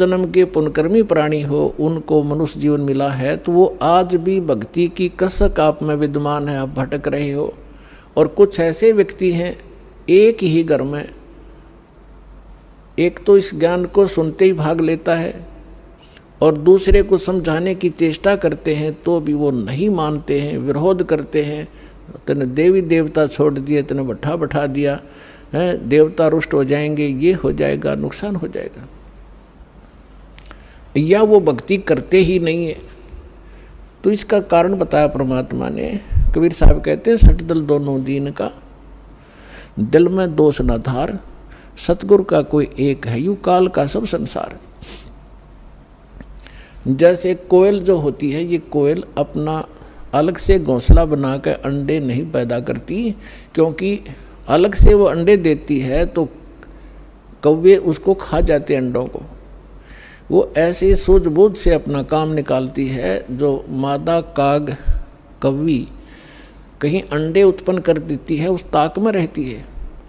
जन्म के पुण्यकर्मी प्राणी हो, उनको मनुष्य जीवन मिला है, तो वो आज भी भक्ति की कसक आप में विद्यमान है, आप भटक रहे हो। और कुछ ऐसे व्यक्ति हैं, एक ही घर में एक तो इस ज्ञान को सुनते ही भाग लेता है और दूसरे को समझाने की चेष्टा करते हैं तो भी वो नहीं मानते हैं, विरोध करते हैं। तने देवी देवता छोड़ दिए, तने बैठा दिया है, देवता रुष्ट हो जाएंगे, ये हो जाएगा, नुकसान हो जाएगा, या वो भक्ति करते ही नहीं है। तो इसका कारण बताया परमात्मा ने। कबीर साहब कहते हैं, सठ दल दोनों दीन का, दिल में दोष न धार, सतगुरु का कोई एक है, यू काल का सब संसार। जैसे कोयल जो होती है, ये कोयल अपना अलग से घोंसला बनाकर अंडे नहीं पैदा करती, क्योंकि अलग से वो अंडे देती है तो कौवे उसको खा जाते अंडों को। वो ऐसे सूझबूझ से अपना काम निकालती है। जो मादा काग कौवी कहीं अंडे उत्पन्न कर देती है, उस ताक में रहती है,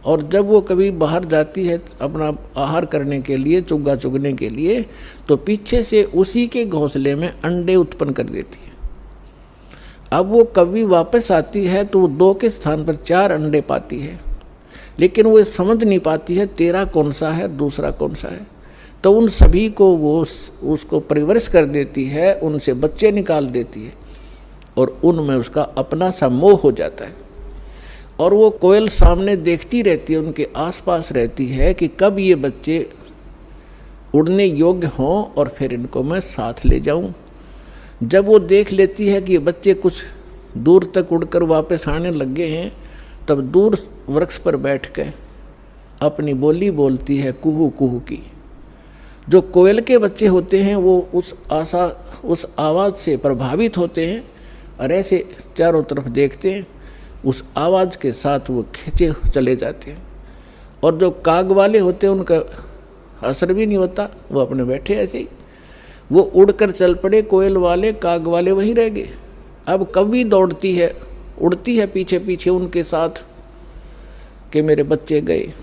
और जब वो कभी बाहर जाती है अपना आहार करने के लिए, चुग्गा चुगने के लिए, तो पीछे से उसी के घोंसले में अंडे उत्पन्न कर देती है। अब वो कभी वापस आती है तो वो 2 के स्थान पर 4 अंडे पाती है, लेकिन वो समझ नहीं पाती है तेरा कौन सा है, दूसरा कौन सा है। तो उन सभी को वो उसको परिवरिश कर देती है, उनसे बच्चे निकाल देती है और उनमें उसका अपना सा मोह हो जाता है। और वो कोयल सामने देखती रहती है, उनके आसपास रहती है कि कब ये बच्चे उड़ने योग्य हों और फिर इनको मैं साथ ले जाऊं। जब वो देख लेती है कि ये बच्चे कुछ दूर तक उड़कर वापस आने लगे हैं, तब दूर वृक्ष पर बैठ कर अपनी बोली बोलती है, कुहू कुहू की। जो कोयल के बच्चे होते हैं वो उस आवाज़ से प्रभावित होते हैं और ऐसे चारों तरफ देखते हैं, उस आवाज़ के साथ वो खींचे चले जाते हैं। और जो काग वाले होते हैं उनका असर भी नहीं होता, वो अपने बैठे ऐसे ही, वो उड़कर चल पड़े, कोयल वाले काग वाले वहीं रह गए। अब कौवी दौड़ती है, उड़ती है पीछे पीछे उनके साथ कि मेरे बच्चे गए,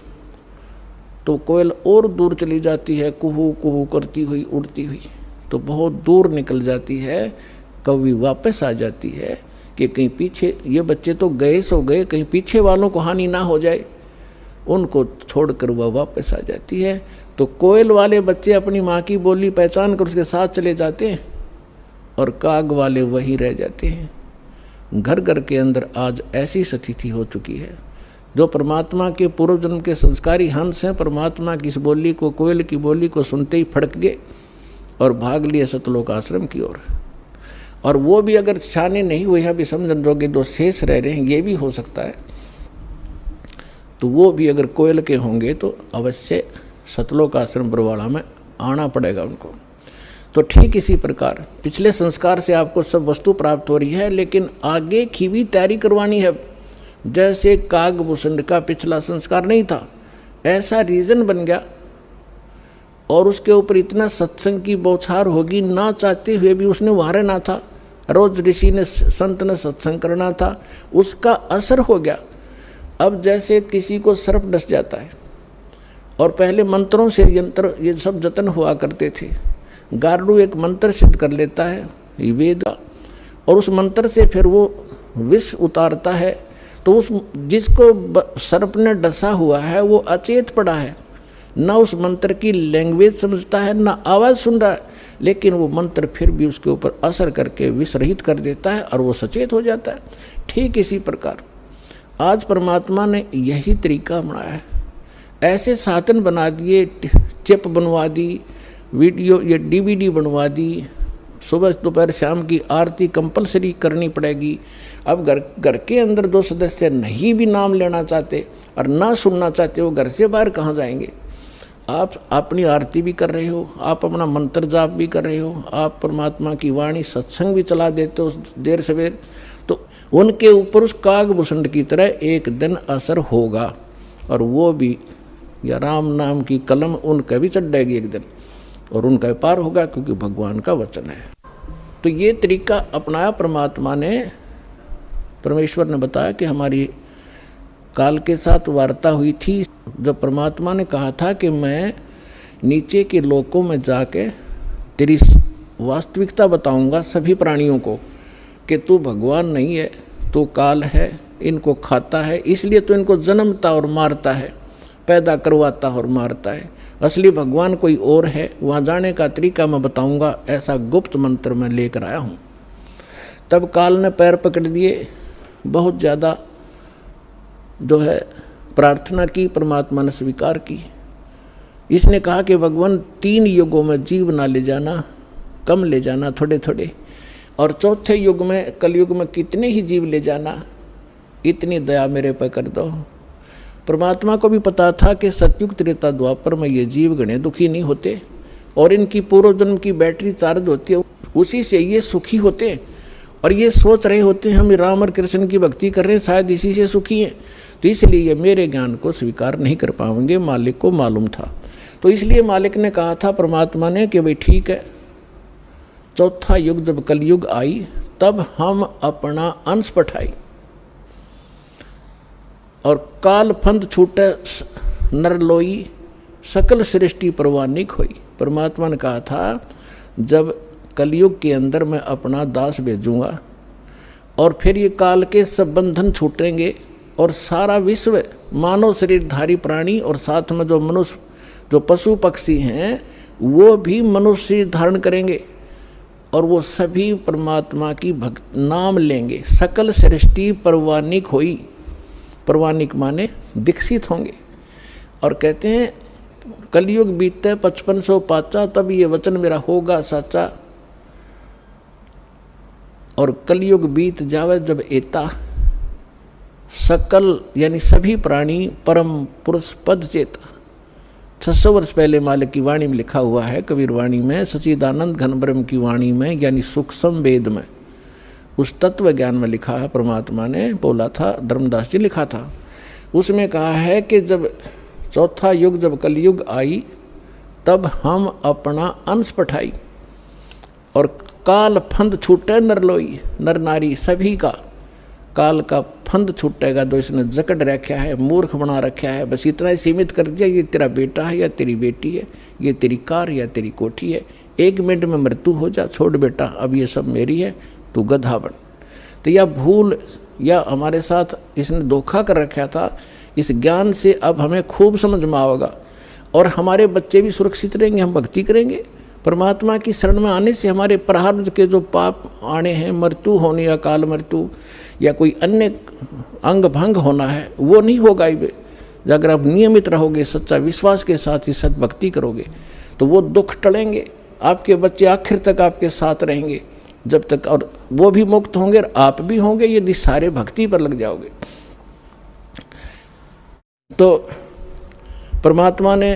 तो कोयल और दूर चली जाती है, कुहू कुहू करती हुई उड़ती हुई, तो बहुत दूर निकल जाती है। कौवी वापस आ जाती है कि कहीं पीछे ये बच्चे तो गए सो गए, कहीं पीछे वालों को हानि ना हो जाए, उनको छोड़कर वह वापस आ जाती है। तो कोयल वाले बच्चे अपनी माँ की बोली पहचान कर उसके साथ चले जाते हैं और काग वाले वहीं रह जाते हैं। घर घर के अंदर आज ऐसी स्थिति हो चुकी है। जो परमात्मा के पूर्व जन्म के संस्कारी हंस हैं, परमात्मा की इस बोली को, कोयल की बोली को सुनते ही फड़क गए और भाग लिए सतलोक आश्रम की ओर। और वो भी अगर छाने नहीं हुए हैं, अभी समझन जोगे जो शेष रह रहे हैं, ये भी हो सकता है, तो वो भी अगर कोयल के होंगे तो अवश्य सतलोक आश्रम बरवाड़ा में आना पड़ेगा उनको। तो ठीक इसी प्रकार पिछले संस्कार से आपको सब वस्तु प्राप्त हो रही है, लेकिन आगे की भी तैयारी करवानी है। जैसे कागभूषण का पिछला संस्कार नहीं था, ऐसा रीजन बन गया और उसके ऊपर इतना सत्संग की बौछार होगी, ना चाहते हुए भी उसने वहाँ रहना था। रोज ऋषि ने, संत ने सत्संग करना था, उसका असर हो गया। अब जैसे किसी को सर्प डस जाता है और पहले मंत्रों से यंत्र ये सब जतन हुआ करते थे, गारुड़ एक मंत्र सिद्ध कर लेता है वेद का, और उस मंत्र से फिर वो विष उतारता है, तो उस जिसको सर्प ने डसा हुआ है वो अचेत पड़ा है, ना उस मंत्र की लैंग्वेज समझता है, ना आवाज़ सुन रहा है, लेकिन वो मंत्र फिर भी उसके ऊपर असर करके विषरहित कर देता है और वो सचेत हो जाता है। ठीक इसी प्रकार आज परमात्मा ने यही तरीका बनाया है। ऐसे साधन बना दिए, चिप बनवा दी, वीडियो ये DVD बनवा दी, सुबह दोपहर शाम की आरती कंपलसरी करनी पड़ेगी। अब घर के अंदर जो सदस्य नहीं भी नाम लेना चाहते और ना सुनना चाहते, वो घर से बाहर कहाँ जाएंगे। आप अपनी आरती भी कर रहे हो, आप अपना मंत्र जाप भी कर रहे हो, आप परमात्मा की वाणी सत्संग भी चला देते हो देर सवेर, तो उनके ऊपर उस कागभूषण की तरह एक दिन असर होगा, और वो भी या राम नाम की कलम उनका भी चढ़ जाएगी एक दिन, और उनका पार होगा, क्योंकि भगवान का वचन है। तो ये तरीका अपनाया परमात्मा ने। परमेश्वर ने बताया कि हमारी काल के साथ वार्ता हुई थी, जब परमात्मा ने कहा था कि मैं नीचे के लोकों में जाके तेरी वास्तविकता बताऊंगा सभी प्राणियों को कि तू भगवान नहीं है, तू काल है, इनको खाता है, इसलिए तो इनको जन्मता और मारता है, पैदा करवाता और मारता है। असली भगवान कोई और है, वहाँ जाने का तरीका मैं बताऊंगा, ऐसा गुप्त मंत्र मैं लेकर आया हूँ। तब काल ने पैर पकड़ दिए, बहुत ज़्यादा जो है प्रार्थना की, परमात्मा ने स्वीकार की। इसने कहा कि भगवान 3 युगों में जीव ना ले जाना, कम ले जाना, थोड़े थोड़े, और चौथे युग में, कलयुग में कितने ही जीव ले जाना, इतनी दया मेरे पर कर दो। परमात्मा को भी पता था कि सतयुग त्रेता द्वापर में ये जीव गणे दुखी नहीं होते और इनकी पूर्व जन्म की बैटरी चार्ज होती है, उसी से ये सुखी होते हैं। और ये सोच रहे होते हैं हम राम और कृष्ण की भक्ति कर रहे हैं, शायद इसी से सुखी हैं, तो इसलिए ये मेरे ज्ञान को स्वीकार नहीं कर पाएंगे। मालिक को मालूम था, तो इसलिए मालिक ने कहा था परमात्मा ने कि भाई ठीक है, चौथा युग जब कलयुग आई तब हम अपना अंश पठाई और काल फंद छूटे नरलोई, सकल सृष्टि परवानिक हुई। परमात्मा ने कहा था जब कलयुग के अंदर मैं अपना दास भेजूंगा और फिर ये काल के सब बंधन छूटेंगे और सारा विश्व मानव शरीरधारी प्राणी और साथ में जो मनुष्य, जो पशु पक्षी हैं, वो भी मनुष्य धारण करेंगे और वो सभी परमात्मा की भक्त नाम लेंगे। सकल सृष्टि परवानिक हुई, परवानिक माने दीक्षित होंगे। और कहते हैं कलयुग बीतते 5500 पाचा, तब ये वचन मेरा होगा साचा। और कलयुग बीत जावे जब एता, सकल यानी सभी प्राणी परम पुरुष पद चेता। 600 वर्ष पहले मालिक की वाणी में लिखा हुआ है, कबीर वाणी में, सच्चिदानंद घन ब्रह्म की वाणी में, यानी सूक्ष्म वेद में, उस तत्व ज्ञान में लिखा है। परमात्मा ने बोला था, धर्मदास जी लिखा था, उसमें कहा है कि जब चौथा युग जब कलयुग आई तब हम अपना अंश पठाई और काल फंद छूटे नरलोई, नर नारी सभी का काल का फंद छूटेगा। तो इसने जकड़ रखा है, मूर्ख बना रखा है, बस इतना ही सीमित कर दिया, ये तेरा बेटा है या तेरी बेटी है, ये तेरी कार या तेरी कोठी है, 1 मिनट में मृत्यु हो जा, छोड़ बेटा, अब ये सब मेरी है, तू गधा बन। तो यह भूल या हमारे साथ इसने धोखा कर रखा था। इस ज्ञान से अब हमें खूब समझ में आएगा और हमारे बच्चे भी सुरक्षित रहेंगे, हम भक्ति करेंगे। परमात्मा की शरण में आने से हमारे प्रारब्ध के जो पाप आने हैं, मृत्यु होनी, अकाल मृत्यु या कोई अन्य अंग भंग होना है, वो नहीं होगा ही। अगर आप नियमित रहोगे, सच्चा विश्वास के साथ ही सत भक्ति करोगे, तो वो दुख टलेंगे। आपके बच्चे आखिर तक आपके साथ रहेंगे जब तक, और वो भी मुक्त होंगे और आप भी होंगे, यदि सारे भक्ति पर लग जाओगे। तो परमात्मा ने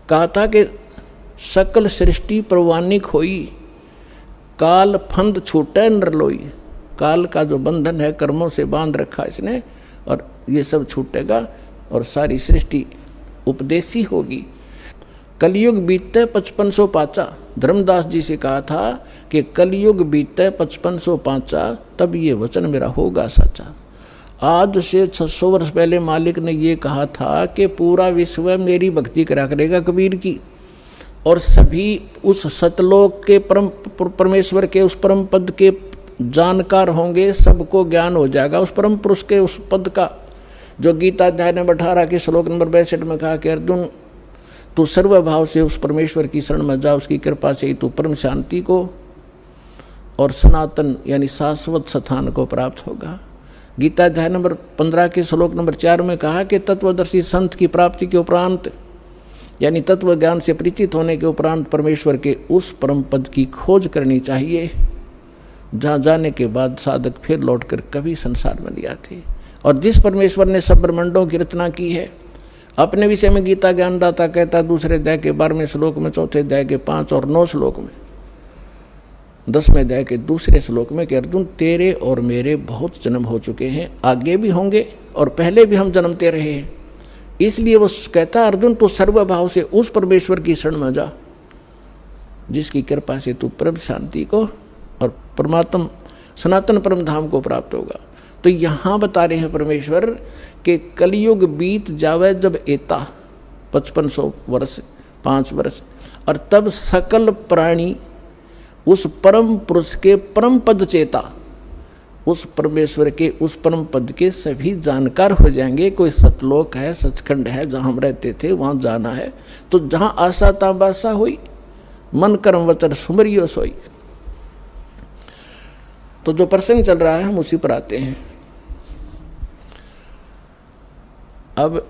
कहा था कि सकल सृष्टि परवानिक होई, काल फंद छूटे नरलोई। काल का जो बंधन है, कर्मों से बांध रखा इसने, और ये सब छूटेगा और सारी सृष्टि उपदेशी होगी। कलयुग बीतते 5500 पाचा। धर्मदास जी से कहा था कि कलयुग बीतते 5500 पाचा, तब ये वचन मेरा होगा साचा। आज से 600 वर्ष पहले मालिक ने ये कहा था कि पूरा विश्व मेरी भक्ति करा करेगा कबीर की, और सभी उस सतलोक के परम परमेश्वर के उस परम पद के जानकार होंगे, सबको ज्ञान हो जाएगा उस परम पुरुष के उस पद का, जो गीता अध्याय नंबर 18 के श्लोक नंबर 62 में कहा कि अर्जुन तू सर्वभाव से उस परमेश्वर की शरण में जा, उसकी कृपा से ही तू परम शांति को और सनातन यानी शाश्वत स्थान को प्राप्त होगा। गीता अध्याय नंबर 15 के श्लोक नंबर 4 में कहा कि तत्वदर्शी संत की प्राप्ति के उपरांत यानी तत्व ज्ञान से परिचित होने के उपरांत परमेश्वर के उस परम पद की खोज करनी चाहिए, जहाँ जाने के बाद साधक फिर लौटकर कभी संसार में नहीं आते। और जिस परमेश्वर ने सब ब्रह्मांडों की रचना की है, अपने विषय में गीता ज्ञानदाता कहता दूसरे अध्याय के 12वें श्लोक में, चौथे अध्याय के 5 और 9 श्लोक में, 10वें अध्याय के दूसरे श्लोक में कि अर्जुन तेरे और मेरे बहुत जन्म हो चुके हैं, आगे भी होंगे और पहले भी हम जन्मते रहे हैं। इसलिए वो कहता अर्जुन तू सर्वभाव से उस परमेश्वर की शरण में जा, जिसकी कृपा से तू परम शांति को और परमात्मा सनातन परम धाम को प्राप्त होगा। तो यहाँ बता रहे हैं परमेश्वर कि कलयुग बीत जावे जब एता 5500 वर्ष, 5 वर्ष। और तब सकल प्राणी उस परम पुरुष के परम पद चेता, उस परमेश्वर के उस परम पद के सभी जानकार हो जाएंगे। कोई सतलोक है, सचखंड है, जहाँ हम रहते थे वहाँ जाना है, तो जहाँ आशा ताबासा हुई, मन कर्म वचन सुमरियो सोई। तो जो प्रसंग चल रहा है हम उसी पर आते हैं। अब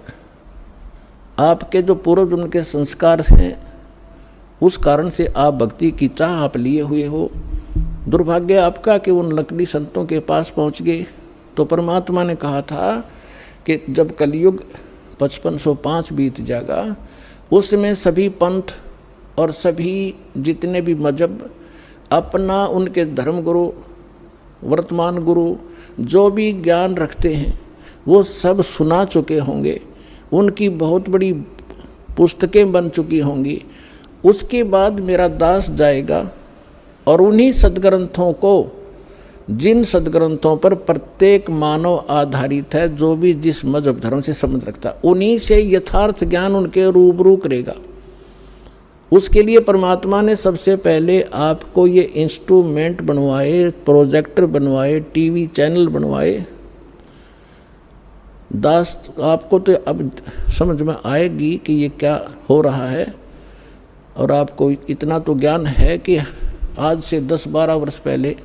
आपके जो पूर्व जन्म के संस्कार हैं, उस कारण से आप भक्ति की चाह आप लिए हुए हो। दुर्भाग्य आपका कि उन नकली संतों के पास पहुंच गए। तो परमात्मा ने कहा था कि जब कलयुग 5505 बीत जाएगा, उसमें सभी पंथ और सभी जितने भी मजहब अपना उनके धर्म गुरु, वर्तमान गुरु जो भी ज्ञान रखते हैं वो सब सुना चुके होंगे, उनकी बहुत बड़ी पुस्तकें बन चुकी होंगी। उसके बाद मेरा दास जाएगा और उन्हीं सद्ग्रंथों को, जिन सद्ग्रंथों पर प्रत्येक मानव आधारित है, जो भी जिस मजहब धर्म से संबंध रखता, उन्हीं से यथार्थ ज्ञान उनके रूबरू करेगा। उसके लिए परमात्मा ने सबसे पहले आपको ये इंस्ट्रूमेंट बनवाए, प्रोजेक्टर बनवाए, टीवी चैनल बनवाए। दास आपको तो अब समझ में आएगी कि ये क्या हो रहा है, और आपको इतना तो ज्ञान है कि आज से 10-12 वर्ष पहले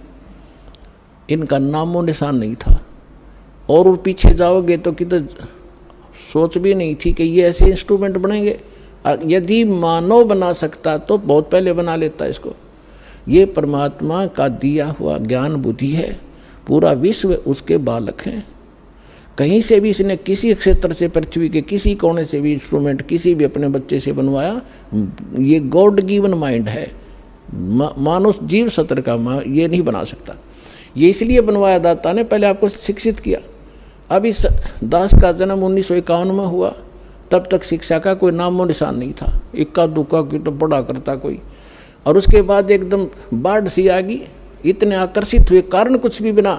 इनका नामो निशान नहीं था, और पीछे जाओगे तो कि तो सोच भी नहीं थी कि ये ऐसे इंस्ट्रूमेंट बनेंगे। यदि मानव बना सकता तो बहुत पहले बना लेता इसको। ये परमात्मा का दिया हुआ ज्ञान बुद्धि है, पूरा विश्व उसके बालक हैं। कहीं से भी इसने किसी क्षेत्र से, पृथ्वी के किसी कोने से भी इंस्ट्रूमेंट किसी भी अपने बच्चे से बनवाया, ये गॉड गिवन माइंड है। मानुष जीव सत्र का ये नहीं बना सकता। ये इसलिए बनवाया दाता ने, पहले आपको शिक्षित किया। अब इस दास का जन्म 1951 में हुआ, तब तक शिक्षा का कोई नामो निशान नहीं था। इक्का दुक्का की तो पढ़ा करता कोई, और उसके बाद एकदम बाढ़ सी आ गई। इतने आकर्षित हुए, कारण कुछ भी बिना,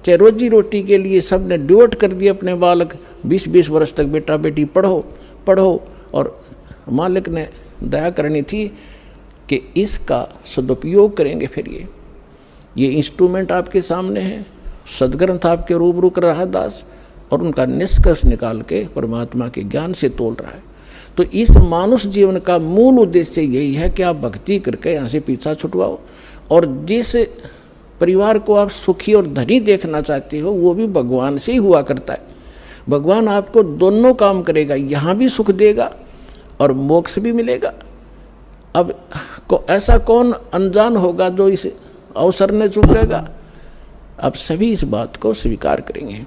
चाहे रोजी रोटी के लिए सब ने डिवोट कर दिए अपने बालक। 20-20 वर्ष तक बेटा बेटी पढ़ो पढ़ो, और मालिक ने दया करनी थी कि इसका सदुपयोग करेंगे। फिर ये इंस्ट्रूमेंट आपके सामने है, सदग्रंथ आपके रूबरू कर रहा है दास, और उनका निष्कर्ष निकाल के परमात्मा के ज्ञान से तोल रहा है। तो इस मानुष जीवन का मूल उद्देश्य यही है कि आप भक्ति करके यहाँ से पीछा छुटवाओ, और जिस परिवार को आप सुखी और धनी देखना चाहते हो वो भी भगवान से ही हुआ करता है। भगवान आपको दोनों काम करेगा, यहाँ भी सुख देगा और मोक्ष भी मिलेगा। अब ऐसा कौन अनजान होगा जो इस अवसर ने चूकेगा? अब सभी इस बात को स्वीकार करेंगे।